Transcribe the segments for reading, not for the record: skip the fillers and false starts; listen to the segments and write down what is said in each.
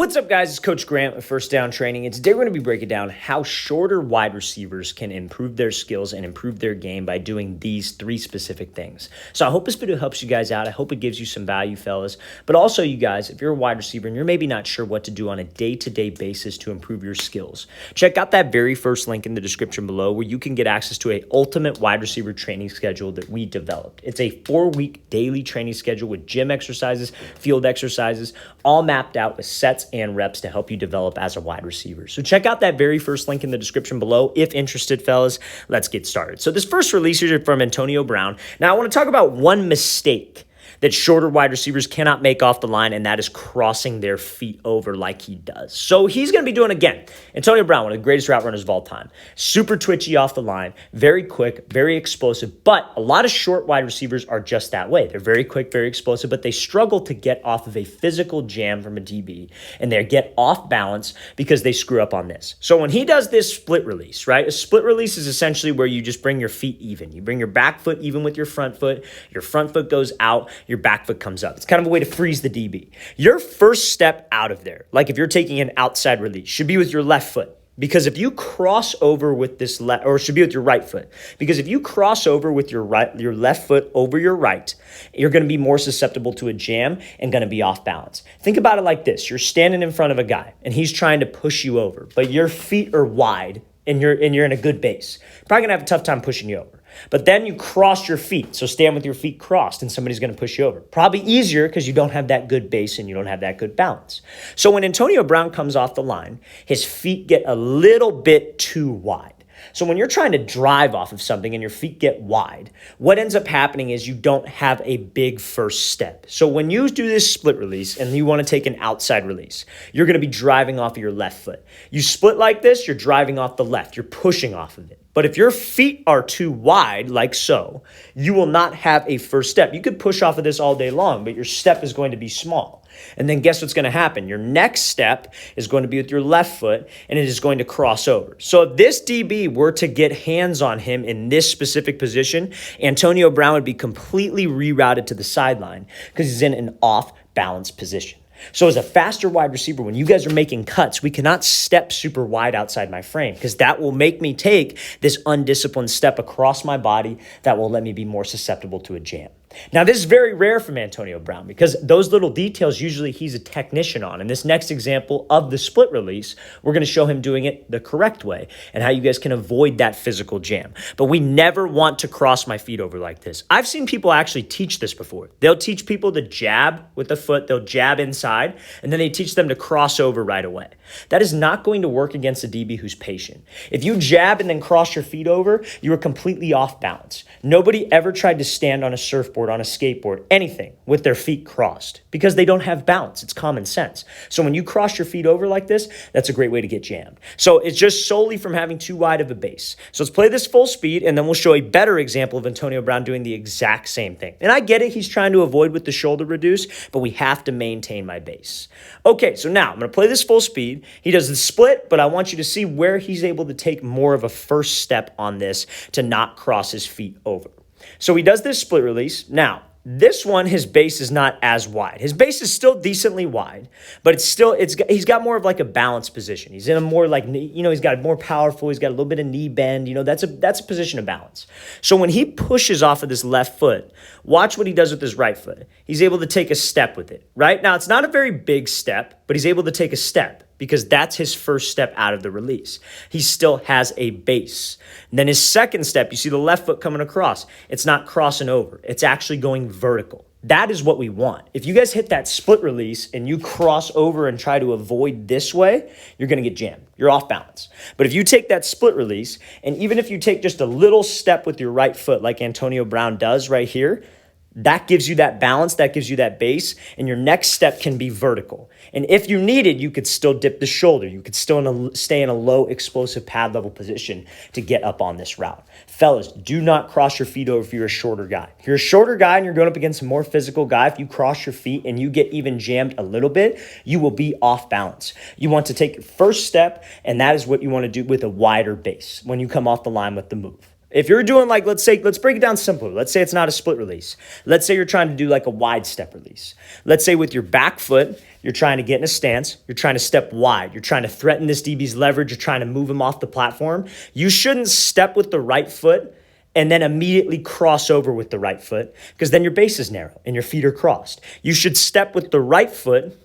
What's up, guys? It's Coach Grant with First Down Training, and today we're going to be breaking down how shorter wide receivers can improve their skills and improve their game by doing these three specific things. So I hope this video helps you guys out. I hope it gives you some value, fellas. But also, you guys, if you're a wide receiver and you're maybe not sure what to do on a day-to-day basis to improve your skills, check out that very first link in the description below where you can get access to an ultimate wide receiver training schedule that we developed. It's a 4-week daily training schedule with gym exercises, field exercises, all mapped out with sets and reps to help you develop as a wide receiver. So check out that very first link in the description below if interested, fellas. Let's get started. So this first release is from Antonio Brown. Now I want to talk about one mistake that shorter wide receivers cannot make off the line, and that is crossing their feet over like he does. So he's going to be doing, again, Antonio Brown, one of the greatest route runners of all time. Super twitchy off the line, very quick, very explosive, but a lot of short wide receivers are just that way. They're very quick, very explosive, but they struggle to get off of a physical jam from a DB, and they get off balance because they screw up on this. So when he does this split release, right, a split release is essentially where you just bring your feet even. You bring your back foot even with your front foot goes out, your back foot comes up. It's kind of a way to freeze the DB. Your first step out of there, like if you're taking an outside release, should be with your left foot. Because if you cross over with this left, or it should be with your right foot. Because if you cross over with your left foot over your right, you're going to be more susceptible to a jam and going to be off balance. Think about it like this. You're standing in front of a guy and he's trying to push you over, but your feet are wide and you're in a good base. Probably going to have a tough time pushing you over. But then you cross your feet. So stand with your feet crossed and somebody's going to push you over. Probably easier because you don't have that good base and you don't have that good balance. So when Antonio Brown comes off the line, his feet get a little bit too wide. So when you're trying to drive off of something and your feet get wide, what ends up happening is you don't have a big first step. So when you do this split release and you want to take an outside release, you're going to be driving off of your left foot. You split like this, you're driving off the left. You're pushing off of it. But if your feet are too wide, like so, you will not have a first step. You could push off of this all day long, but your step is going to be small. And then guess what's going to happen? Your next step is going to be with your left foot, and it is going to cross over. So if this DB were to get hands on him in this specific position, Antonio Brown would be completely rerouted to the sideline because he's in an off-balance position. So as a faster wide receiver, when you guys are making cuts, we cannot step super wide outside my frame because that will make me take this undisciplined step across my body that will let me be more susceptible to a jam. Now, this is very rare from Antonio Brown because those little details usually he's a technician on. In this next example of the split release, we're going to show him doing it the correct way and how you guys can avoid that physical jam. But we never want to cross my feet over like this. I've seen people actually teach this before. They'll teach people to jab with the foot, they'll jab inside, and then they teach them to cross over right away. That is not going to work against a DB who's patient. If you jab and then cross your feet over, you are completely off balance. Nobody ever tried to stand on a surfboard, on a skateboard, anything with their feet crossed because they don't have balance. It's common sense. So when you cross your feet over like this, that's a great way to get jammed. So it's just solely from having too wide of a base. So let's play this full speed and then we'll show a better example of Antonio Brown doing the exact same thing. And I get it. He's trying to avoid with the shoulder reduce, but we have to maintain my base. Okay, so now I'm going to play this full speed. He does the split, but I want you to see where he's able to take more of a first step on this to not cross his feet over. So he does this split release. Now, this one, his base is not as wide. His base is still decently wide, but he's got more of like a balanced position. He's in a more like, he's got more powerful. He's got a little bit of knee bend. That's a position of balance. So when he pushes off of this left foot, watch what he does with his right foot. He's able to take a step with it, right? Now, it's not a very big step, but he's able to take a step because that's his first step out of the release. He still has a base. And then his second step, you see the left foot coming across. It's not crossing over. It's actually going vertical. That is what we want. If you guys hit that split release and you cross over and try to avoid this way, you're going to get jammed. You're off balance. But if you take that split release, and even if you take just a little step with your right foot like Antonio Brown does right here, that gives you that balance, that gives you that base, and your next step can be vertical. And if you needed, you could still dip the shoulder. You could still stay in a low explosive pad level position to get up on this route. Fellas, do not cross your feet over if you're a shorter guy. If you're a shorter guy and you're going up against a more physical guy, if you cross your feet and you get even jammed a little bit, you will be off balance. You want to take your first step, and that is what you want to do with a wider base when you come off the line with the move. If you're doing like, let's break it down simpler. Let's say it's not a split release. Let's say you're trying to do like a wide step release. Let's say with your back foot, you're trying to get in a stance. You're trying to step wide. You're trying to threaten this DB's leverage. You're trying to move him off the platform. You shouldn't step with the right foot and then immediately cross over with the right foot, because then your base is narrow and your feet are crossed. You should step with the right foot,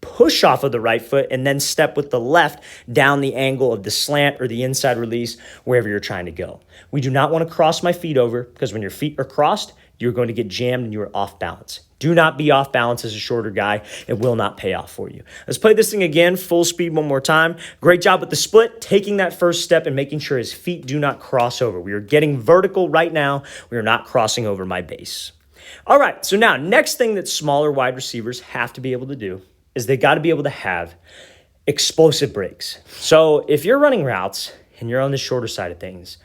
push off of the right foot, and then step with the left down the angle of the slant or the inside release, wherever you're trying to go. We do not want to cross my feet over, because when your feet are crossed, you're going to get jammed and you are off balance. Do not be off balance as a shorter guy. It will not pay off for you. Let's play this thing again, full speed one more time. Great job with the split, taking that first step and making sure his feet do not cross over. We are getting vertical right now. We are not crossing over my base. All right, so now next thing that smaller wide receivers have to be able to do is they got to be able to have explosive breaks. So if you're running routes and you're on the shorter side of things,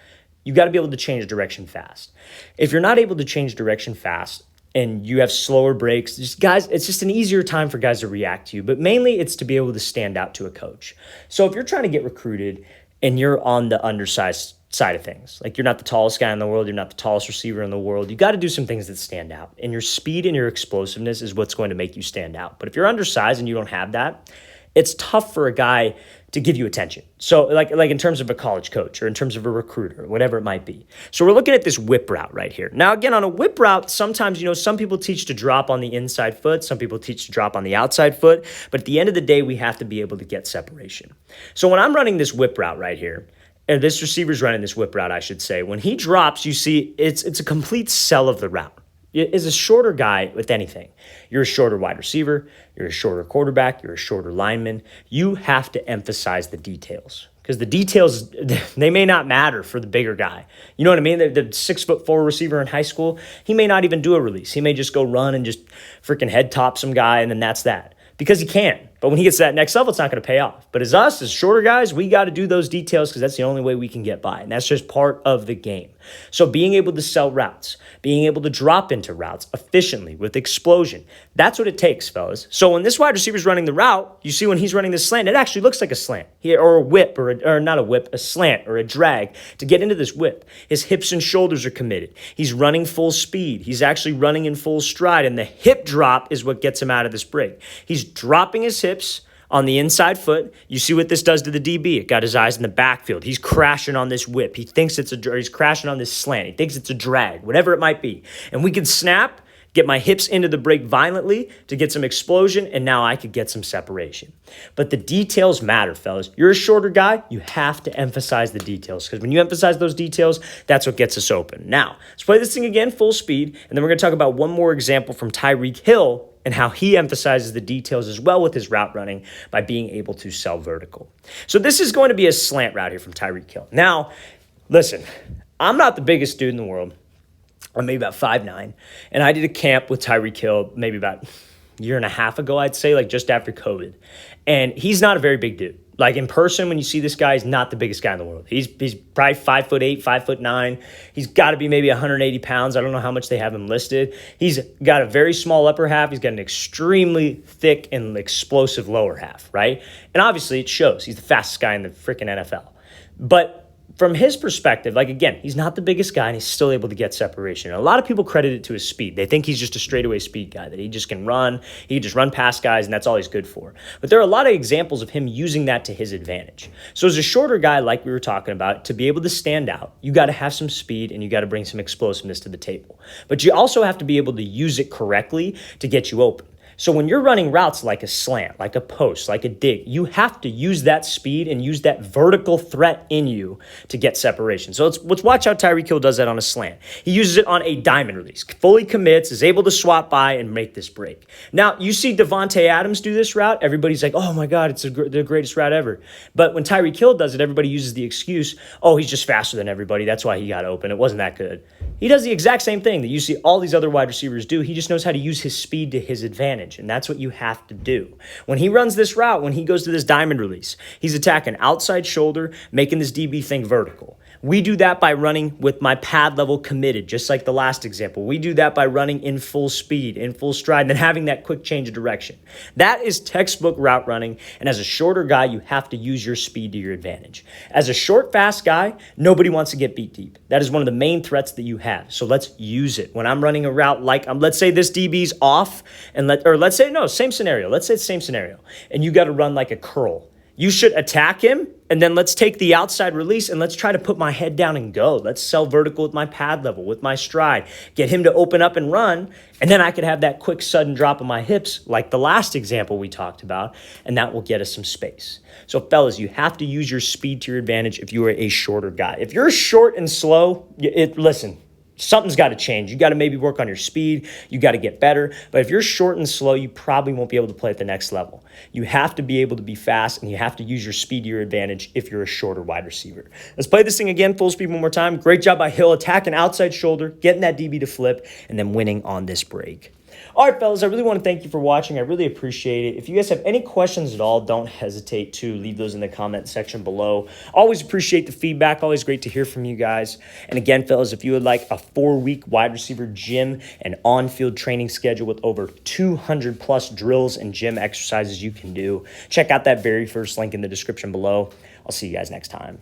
you got to be able to change direction fast. If you're not able to change direction fast and you have slower breaks, just guys, it's just an easier time for guys to react to you. But mainly it's to be able to stand out to a coach. So if you're trying to get recruited and you're on the undersized side of things, like you're not the tallest guy in the world, you're not the tallest receiver in the world, you got to do some things that stand out. And your speed and your explosiveness is what's going to make you stand out. But if you're undersized and you don't have that, it's tough for a guy to give you attention. So like in terms of a college coach or in terms of a recruiter, or whatever it might be. So we're looking at this whip route right here. Now, again, on a whip route, sometimes, some people teach to drop on the inside foot. Some people teach to drop on the outside foot. But at the end of the day, we have to be able to get separation. So when I'm running this whip route right here, and this receiver's running this whip route, I should say, when he drops, you see it's a complete sell of the route. As a shorter guy with anything, you're a shorter wide receiver, you're a shorter quarterback, you're a shorter lineman, you have to emphasize the details, because the details, they may not matter for the bigger guy. You know what I mean? The 6'4" receiver in high school, he may not even do a release. He may just go run and just freaking head top some guy, and then that's that, because he can. But when he gets to that next level, it's not going to pay off. But as shorter guys, we got to do those details, because that's the only way we can get by. And that's just part of the game. So being able to sell routes, being able to drop into routes efficiently with explosion, that's what it takes, fellas. So when this wide receiver is running the route, you see when he's running this slant, it actually looks like a slant or a whip or not a whip, a slant or a drag to get into this whip. His hips and shoulders are committed. He's running full speed. He's actually running in full stride. And the hip drop is what gets him out of this break. He's dropping his hips on the inside foot. You see what this does to the DB. It got his eyes in the backfield. He's crashing on this whip. He thinks he's crashing on this slant. He thinks it's a drag, whatever it might be. And we can snap, get my hips into the break violently to get some explosion, and now I could get some separation. But the details matter, fellas. You're a shorter guy, you have to emphasize the details, because when you emphasize those details, that's what gets us open. Now, let's play this thing again, full speed, and then we're going to talk about one more example from Tyreek Hill and how he emphasizes the details as well with his route running by being able to sell vertical. So this is going to be a slant route here from Tyreek Hill. Now, listen, I'm not the biggest dude in the world. I'm maybe about 5'9", and I did a camp with Tyreek Hill maybe about a year and a half ago, I'd say, like just after COVID. And he's not a very big dude. Like in person, when you see this guy, he's not the biggest guy in the world. He's probably 5'8", 5'9". He's got to be maybe 180 pounds. I don't know how much they have him listed. He's got a very small upper half. He's got an extremely thick and explosive lower half, right? And obviously it shows. He's the fastest guy in the freaking NFL. But from his perspective, like again, he's not the biggest guy and he's still able to get separation. And a lot of people credit it to his speed. They think he's just a straightaway speed guy, that he just can run, he can just run past guys, and that's all he's good for. But there are a lot of examples of him using that to his advantage. So as a shorter guy, like we were talking about, to be able to stand out, you got to have some speed and you got to bring some explosiveness to the table. But you also have to be able to use it correctly to get you open. So when you're running routes like a slant, like a post, like a dig, you have to use that speed and use that vertical threat in you to get separation. So let's watch how Tyreek Hill does that on a slant. He uses it on a diamond release, fully commits, is able to swap by and make this break. Now, you see Devontae Adams do this route, everybody's like, oh my God, it's the greatest route ever. But when Tyreek Hill does it, everybody uses the excuse, oh, he's just faster than everybody, that's why he got open, it wasn't that good. He does the exact same thing that you see all these other wide receivers do. He just knows how to use his speed to his advantage, and that's what you have to do. When he runs this route, when he goes to this diamond release, he's attacking outside shoulder, making this DB think vertical. We do that by running with my pad level committed, just like the last example. We do that by running in full speed, in full stride, and then having that quick change of direction. That is textbook route running, and as a shorter guy, you have to use your speed to your advantage. As a short, fast guy, nobody wants to get beat deep. That is one of the main threats that you have, so let's use it. When I'm running a route like, let's say this DB's off, and let's say, no, same scenario. Let's say it's the same scenario, and you got to run like a curl. You should attack him, and then let's take the outside release and let's try to put my head down and go. Let's sell vertical with my pad level, with my stride, get him to open up and run, and then I could have that quick sudden drop of my hips like the last example we talked about, and that will get us some space. So fellas, you have to use your speed to your advantage if you are a shorter guy. If you're short and slow, listen, something's got to change. You got to maybe work on your speed. You got to get better. But if you're short and slow, you probably won't be able to play at the next level. You have to be able to be fast, and you have to use your speed to your advantage if you're a shorter wide receiver. Let's play this thing again, full speed one more time. Great job by Hill, attacking outside shoulder, getting that DB to flip, and then winning on this break. All right, fellas, I really want to thank you for watching. I really appreciate it. If you guys have any questions at all, don't hesitate to leave those in the comment section below. Always appreciate the feedback. Always great to hear from you guys. And again, fellas, if you would like a 4-week wide receiver gym and on-field training schedule with over 200 plus drills and gym exercises you can do, check out that very first link in the description below. I'll see you guys next time.